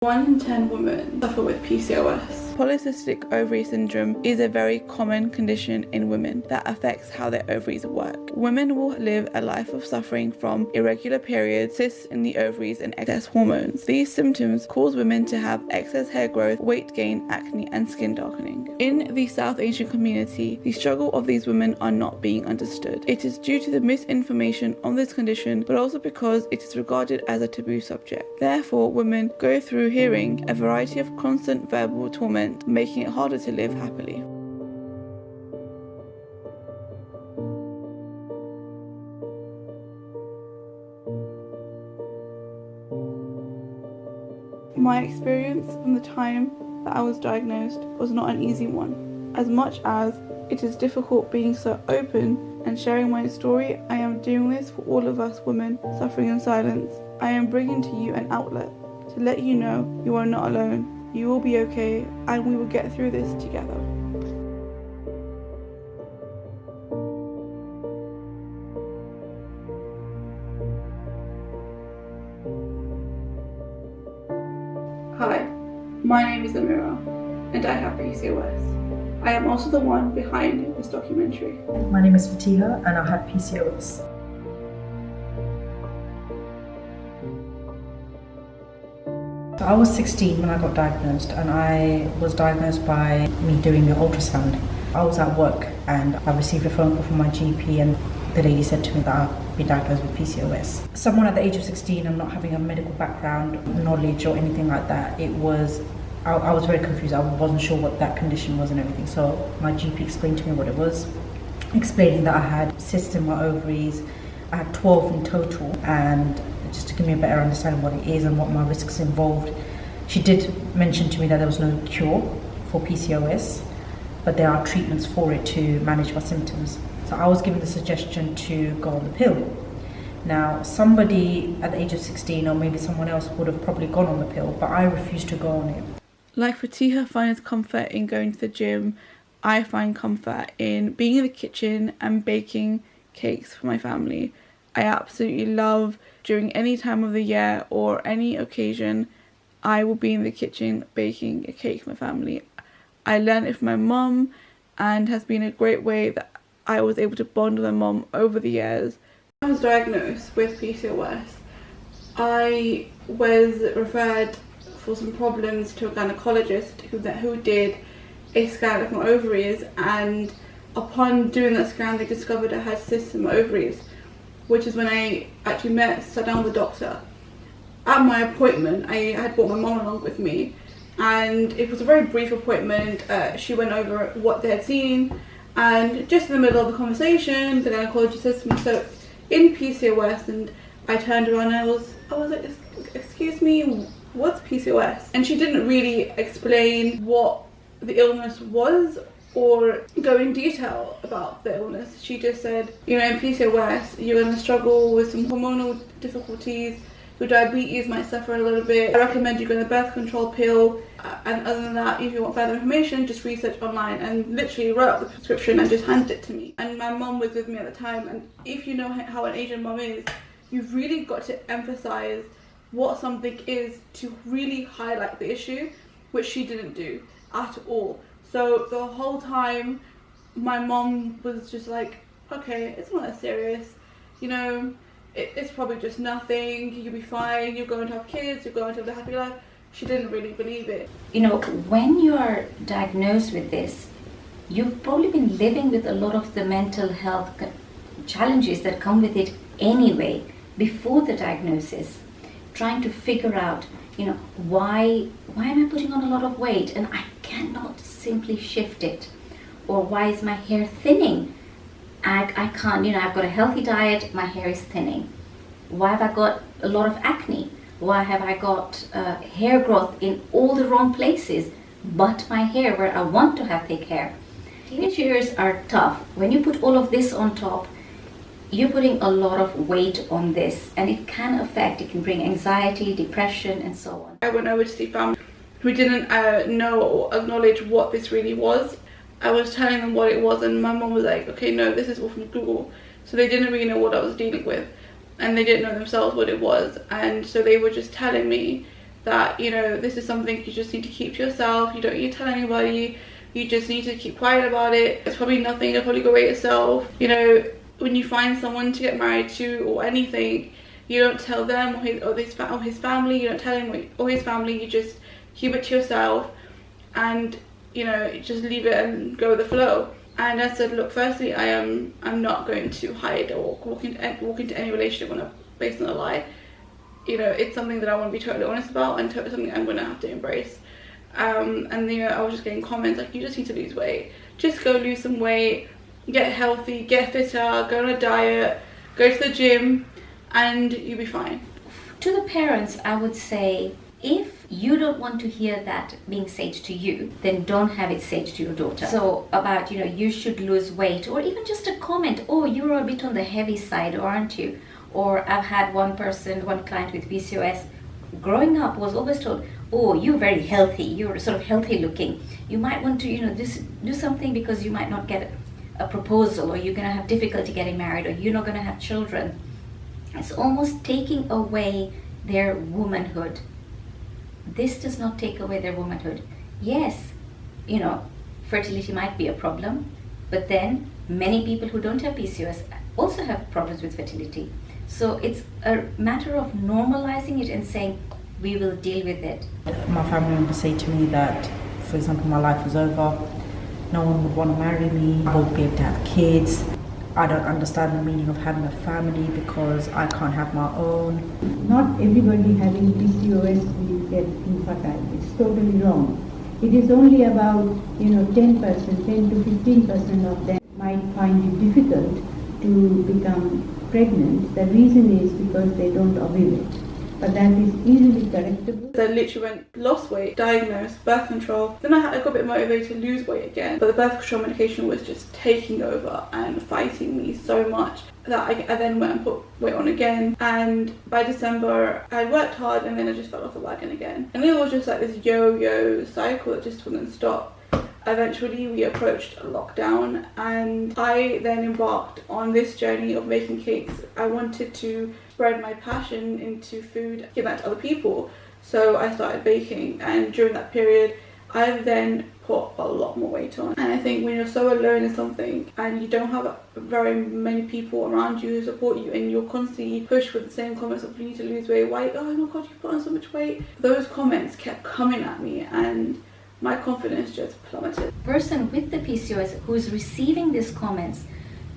1 in 10 women suffer with PCOS. Polycystic ovary syndrome is a very common condition in women that affects how their ovaries work. Women will live a life of suffering from irregular periods, cysts in the ovaries, and excess hormones. These symptoms cause women to have excess hair growth, weight gain, acne, and skin darkening. In the South Asian community, the struggle of these women are not being understood. It is due to the misinformation on this condition, but also because it is regarded as a taboo subject. Therefore, women go through hearing a variety of constant verbal torment, making it harder to live happily. My experience from the time that I was diagnosed was not an easy one. As much as it is difficult being so open and sharing my story, I am doing this for all of us women suffering in silence. I am bringing to you an outlet to let you know you are not alone. You will be okay, and we will get through this together. Hi, my name is Amira, and I have PCOS. I am also the one behind this documentary. My name is Fatiha, and I have PCOS. I was 16 when I got diagnosed, and I was diagnosed by me doing the ultrasound. I was at work and I received a phone call from my GP, and the lady said to me that I'd be diagnosed with PCOS. Someone at the age of 16 and not having a medical background, knowledge or anything like that, I was very confused. I wasn't sure what that condition was and everything. So my GP explained to me what it was, explaining that I had cysts in my ovaries. I had 12 in total, and just to give me a better understanding what it is and what my risks involved. She did mention to me that there was no cure for PCOS, but there are treatments for it to manage my symptoms. So I was given the suggestion to go on the pill. Now, somebody at the age of 16 or maybe someone else would have probably gone on the pill, but I refused to go on it. Like Fatiha finds comfort in going to the gym, I find comfort in being in the kitchen and baking cakes for my family. I absolutely love, during any time of the year or any occasion, I will be in the kitchen baking a cake for my family. I learned it from my mum, and has been a great way that I was able to bond with my mum over the years. When I was diagnosed with PCOS, I was referred for some problems to a gynecologist who did a scan of my ovaries, and upon doing that scan they discovered I had cysts in my ovaries, which is when I actually sat down with the doctor. At my appointment, I had brought my mom along with me, and it was a very brief appointment. She went over what they had seen, and just in the middle of the conversation, the gynecologist said to me, "So, in PCOS," and I turned around and I was like, "Excuse me, what's PCOS?" And she didn't really explain what the illness was or go in detail about the illness. She just said, in PCOS, you're going to struggle with some hormonal difficulties, your diabetes might suffer a little bit, I recommend you go on the birth control pill, and other than that, if you want further information, just research online, and literally wrote up the prescription and just handed it to me. And my mum was with me at the time, and if you know how an Asian mum is, you've really got to emphasize what something is to really highlight the issue, which she didn't do at all. So the whole time, my mom was just like, okay, it's not that serious, it's probably just nothing, you'll be fine, you're going to have kids, you're going to have a happy life. She didn't really believe it. When you are diagnosed with this, you've probably been living with a lot of the mental health challenges that come with it anyway, before the diagnosis, trying to figure out, why am I putting on a lot of weight and I cannot simply shift it? Or why is my hair thinning? I can't, I've got a healthy diet, my hair is thinning. Why have I got a lot of acne? Why have I got hair growth in all the wrong places, but my hair where I want to have thick hair? Teenage years are tough. When you put all of this on top, you're putting a lot of weight on this, and it can bring anxiety, depression, and so on. I went over to see family who didn't know or acknowledge what this really was. I was telling them what it was, and my mom was like, okay, no, this is all from Google. So they didn't really know what I was dealing with, and they didn't know themselves what it was. And so they were just telling me that, you know, this is something you just need to keep to yourself. You don't need to tell anybody. You just need to keep quiet about it. It's probably nothing. You'll probably go away yourself. You know, when you find someone to get married to or anything, you don't tell them or his family. You don't tell him or his family. You just keep it to yourself, and you know, just leave it and go with the flow. And I said, look, firstly, I'm not going to hide or walk into any relationship based on a lie. You know, it's something that I want to be totally honest about, and something I'm going to have to embrace. And you know, I was just getting comments like, you just need to lose weight. Just go lose some weight, get healthy, get fitter, go on a diet, go to the gym, and you'll be fine. To the parents, I would say, if you don't want to hear that being said to you, then don't have it said to your daughter. So about, you know, you should lose weight, or even just a comment, oh, you're a bit on the heavy side, aren't you? Or I've had one client with PCOS, growing up was always told, oh, you're very healthy, you're sort of healthy looking. You might want to, you know, do something because you might not get a proposal, or you're going to have difficulty getting married, or you're not going to have children. It's almost taking away their womanhood. This does not take away their womanhood. Yes, you know, fertility might be a problem, but then many people who don't have PCOS also have problems with fertility. So it's a matter of normalizing it and saying, we will deal with it. My family members say to me that, for example, my life is over, no one would want to marry me, I won't be able to have kids, I don't understand the meaning of having a family because I can't have my own. Not everybody having PCOS will get infertile. It's totally wrong. It is only about 10% to 15% of them might find it difficult to become pregnant. The reason is because they don't ovulate. But that is easily correctable. I literally lost weight, diagnosed, birth control. Then I got a bit motivated to lose weight again. But the birth control medication was just taking over and fighting me so much that I then went and put weight on again. And by December, I worked hard and then I just fell off the wagon again. And it was just like this yo-yo cycle that just wouldn't stop. Eventually we approached a lockdown, and I then embarked on this journey of making cakes. I wanted to spread my passion into food, give that to other people. So I started baking, and during that period I then put a lot more weight on. And I think when you're so alone in something and you don't have very many people around you who support you, and you're constantly pushed with the same comments of you need to lose weight, why, oh my god, you put on so much weight, those comments kept coming at me and my confidence just plummeted. Person with the PCOS who is receiving these comments,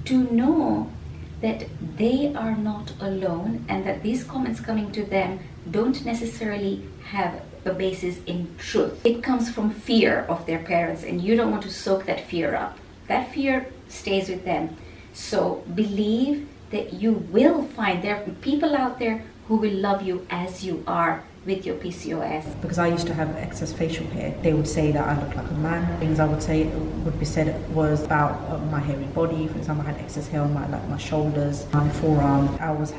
to know that they are not alone, and that these comments coming to them don't necessarily have a basis in truth. It comes from fear of their parents, and you don't want to soak that fear up. That fear stays with them. So believe that you will find there are people out there who will love you as you are with your PCOS. Because I used to have excess facial hair, they would say that I look like a man. Things I would say would be said was about my hairy body. For example, I had excess hair on my shoulders, my forearm. I was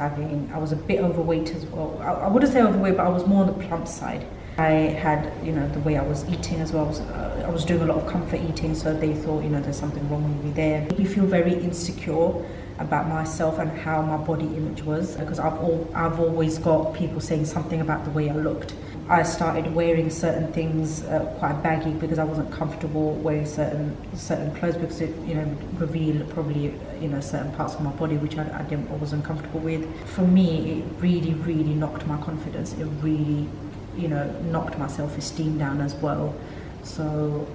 a bit overweight as well. I wouldn't say overweight, but I was more on the plump side. I had, the way I was eating as well. I was doing a lot of comfort eating, so they thought, there's something wrong with me there. You feel very insecure about myself and how my body image was, because I've always got people saying something about the way I looked. I started wearing certain things quite baggy because I wasn't comfortable wearing certain clothes, because it revealed probably certain parts of my body which I wasn't comfortable with. For me, it really knocked my confidence. It really knocked my self-esteem down as well. So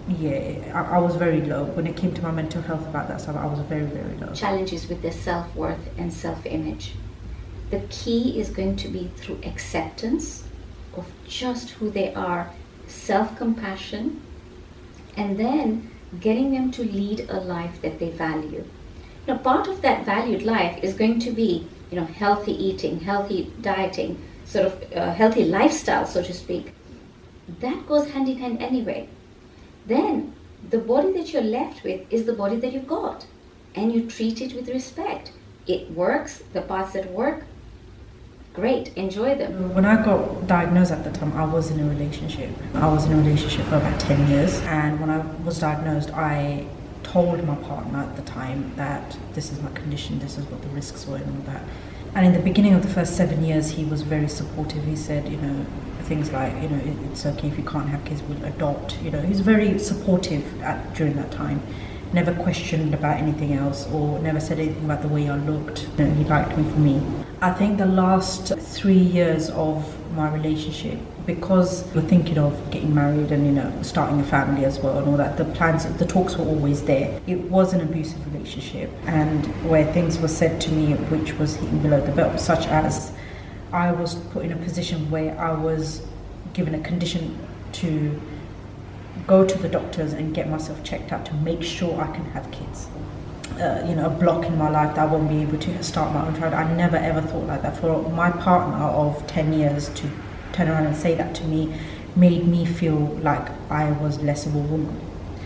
yeah, I was very low. When it came to my mental health about that stuff, I was very, very low. Challenges with their self-worth and self-image. The key is going to be through acceptance of just who they are, self-compassion, and then getting them to lead a life that they value. Now, part of that valued life is going to be, healthy eating, healthy dieting, sort of healthy lifestyle, so to speak. That goes hand in hand anyway. Then the body that you're left with is the body that you've got, and you treat it with respect. It works, the parts that work, great, enjoy them. When I got diagnosed at the time, I was in a relationship. I was in a relationship for about 10 years, and when I was diagnosed, I told my partner at the time that this is my condition, this is what the risks were and all that. And in the beginning of the first 7 years, he was very supportive. He said, things like, it's okay if you can't have kids, we'll adopt. He was very supportive during that time. Never questioned about anything else or never said anything about the way I looked. He liked me for me. I think the last 3 years of my relationship, because we're thinking of getting married and starting a family as well and all that, the talks were always there. It was an abusive relationship, and where things were said to me which was hitting below the belt, such as I was put in a position where I was given a condition to go to the doctors and get myself checked out to make sure I can have kids. A block in my life that I won't be able to start my own child. I never ever thought like that. For my partner of 10 years to turn around and say that to me made me feel like I was less of a woman.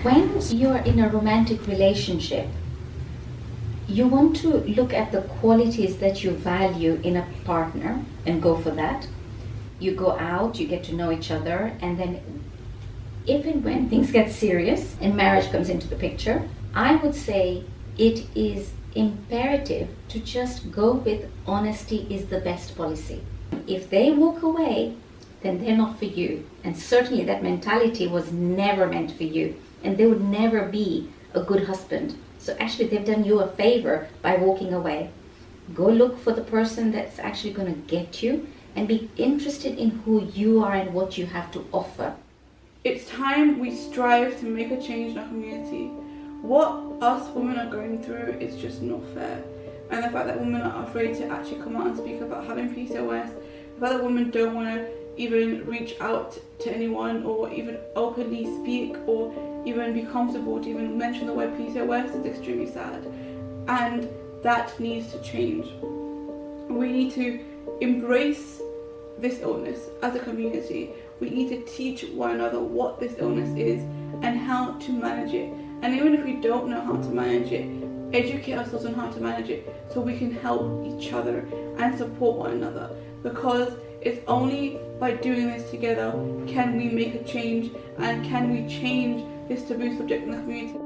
When you're in a romantic relationship, you want to look at the qualities that you value in a partner and go for that. You go out, you get to know each other, and then if and when things get serious and marriage comes into the picture, I would say it is imperative to just go with honesty is the best policy. If they walk away, then they're not for you. And certainly that mentality was never meant for you. And they would never be a good husband. So actually they've done you a favor by walking away. Go look for the person that's actually going to get you and be interested in who you are and what you have to offer. It's time we strive to make a change in our community. What us women are going through is just not fair. And the fact that women are afraid to actually come out and speak about having PCOS, the fact that women don't want to even reach out to anyone or even openly speak or even be comfortable to even mention the word PCOS is extremely sad. And that needs to change. We need to embrace this illness as a community. We need to teach one another what this illness is and how to manage it. And even if we don't know how to manage it, educate ourselves on how to manage it so we can help each other and support one another. Because it's only by doing this together can we make a change and can we change this taboo subject in the community.